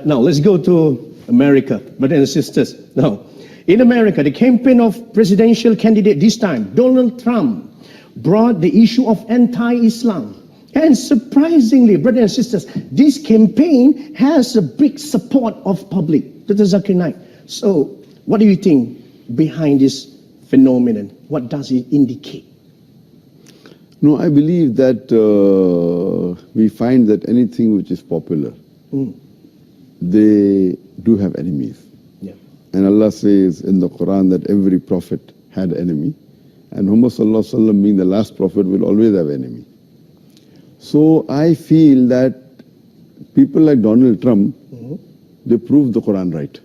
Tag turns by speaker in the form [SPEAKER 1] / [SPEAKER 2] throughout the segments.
[SPEAKER 1] Now, let's go to America, brothers and sisters. Now, in America, the campaign of presidential candidate this time, Donald Trump, brought the issue of anti-Islam. And surprisingly, brothers and sisters, this campaign has a big support of public. Dr. Zakir Naik. So, what do you think behind this phenomenon? What does it indicate?
[SPEAKER 2] No, I believe that we find that anything which is popular, they do have enemies.
[SPEAKER 1] Yeah.
[SPEAKER 2] And Allah says in the Quran that every prophet had an enemy. And Muhammad Sallallahu Alaihi Wasallam, being the last prophet, will always have an enemy. So I feel that people like Donald Trump, they prove the Quran right.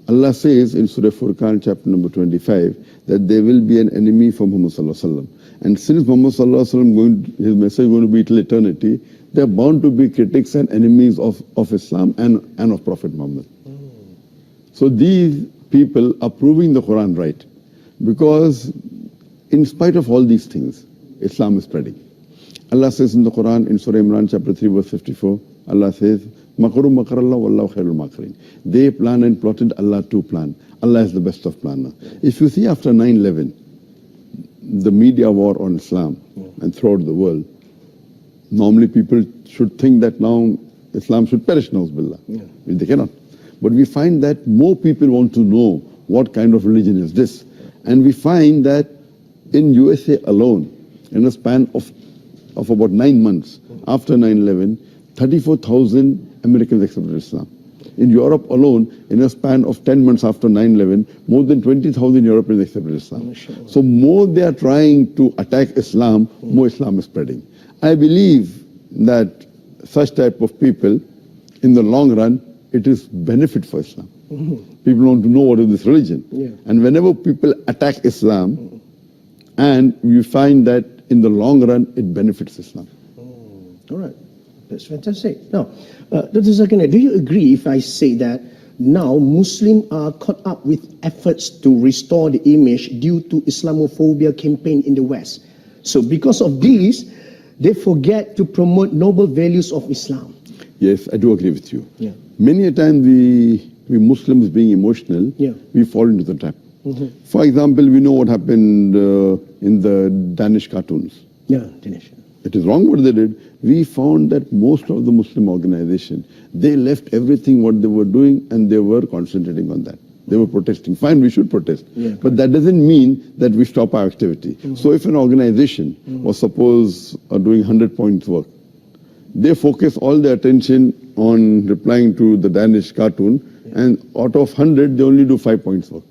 [SPEAKER 2] Allah says in Surah Furqan, chapter number 25, that there will be an enemy for Muhammad Sallallahu Alaihi Wasallam. And since Muhammad Sallallahu Alaihi Wasallam, his message is going to be till eternity, there are bound to be critics and enemies of Islam and of Prophet Muhammad. So these people are proving the Quran right. Because in spite of all these things, Islam is spreading. Allah says in the Quran, in Surah Imran, chapter 3, verse 54, Allah says, Makaru makarallah wallahu khairul makirin. They plan and plotted, Allah too plan. Allah is the best of planners. If you see after 9/11, the media war on Islam and throughout the world, normally people should think that now Islam should perish, na'uzubillah. They cannot. But we find that more people want to know what kind of religion is this. And we find that in USA alone, in a span of about 9 months after 9/11, 34,000 Americans accepted Islam. In Europe alone, in a span of 10 months after 9/11, more than 20,000 Europeans accepted Islam. So more they are trying to attack Islam, more Islam is spreading. I believe that such type of people, in the long run, it is benefit for Islam. People want to know what is this religion. And whenever people attack Islam, and you find that in the long run, it benefits Islam.
[SPEAKER 1] All right. That's fantastic. Now, Dr. Zakir Naik, do you agree if I say that now Muslims are caught up with efforts to restore the image due to Islamophobia campaign in the West? So because of this, they forget to promote noble values of Islam.
[SPEAKER 2] Yes, I do agree with you.
[SPEAKER 1] Yeah.
[SPEAKER 2] Many a time we Muslims being emotional, we fall into the trap. For example, we know what happened in the Danish cartoons.
[SPEAKER 1] Yeah, Danish.
[SPEAKER 2] It is wrong what they did. We found that most of the Muslim organization, they left everything what they were doing and they were concentrating on that. They were protesting. Fine, we should protest. But that doesn't mean that we stop our activity. So if an organization was suppose doing 100 points work, they focus all their attention on replying to the Danish cartoon, and out of 100, they only do 5 points work.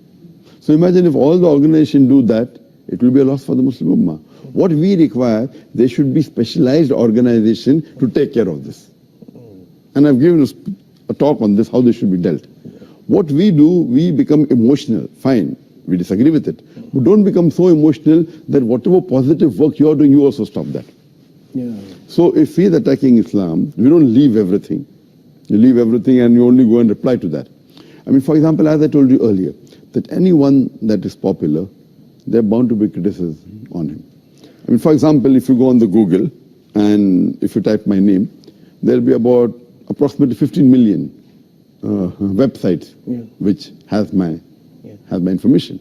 [SPEAKER 2] So imagine if all the organization do that, it will be a loss for the Muslim Ummah. What we require, there should be specialized organization to take care of this. And I've given a talk on this, how this should be dealt. What we do, we become emotional. Fine, we disagree with it. But don't become so emotional that whatever positive work you're doing, you also stop that. So if he's attacking Islam, we don't leave everything. You leave everything and you only go and reply to that. I mean, for example, as I told you earlier, that anyone that is popular, they're bound to be criticism on him. I mean, for example, if you go on the Google and if you type my name, there'll be about approximately 15 million websites which has my information.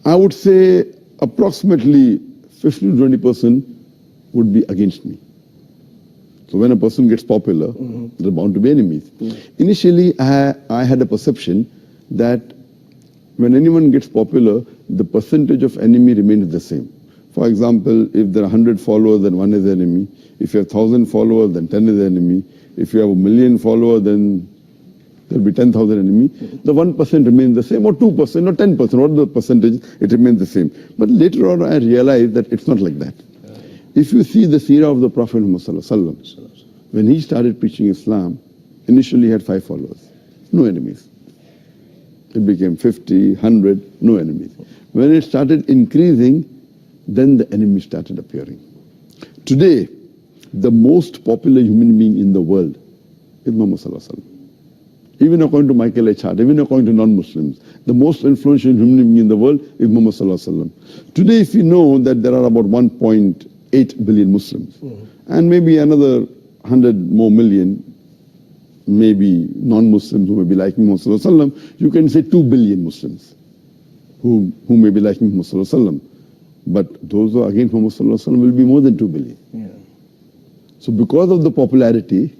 [SPEAKER 2] I would say approximately 15 to 20% would be against me. So when a person gets popular, there are bound to be enemies. Initially, I had a perception that when anyone gets popular, the percentage of enemy remains the same. For example, if there are 100 followers, then 1 is enemy. If you have 1,000 followers, then 10 is enemy. If you have 1,000,000 followers, then there will be 10,000 enemy. The 1% remains the same, or 2%, or 10%, what the percentage, it remains the same. But later on, I realized that it's not like that. If you see the seerah of the Prophet Muhammad, when he started preaching Islam, initially he had 5 followers, no enemies. It became 50, 100, no enemies. When it started increasing, then the enemies started appearing. Today, the most popular human being in the world is Muhammad Sallallahu Alaihi Wasallam. Even according to Michael H. Hart, even according to non-Muslims, the most influential human being in the world is Muhammad Sallallahu Alaihi Wasallam. Today, if you know that there are about 1.8 billion Muslims, and maybe another 100 more million maybe non-Muslims who may be liking Muhammad Sallallahu Alaihi Wasallam, you can say 2 billion Muslims who may be liking Muhammad Sallallahu Alaihi Wasallam. But those who are against Muhammad Sallallahu Alaihi Wasallam will be more than 2 billion.
[SPEAKER 1] Yeah.
[SPEAKER 2] So because of the popularity,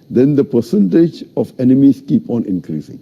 [SPEAKER 2] then the percentage of enemies keep on increasing.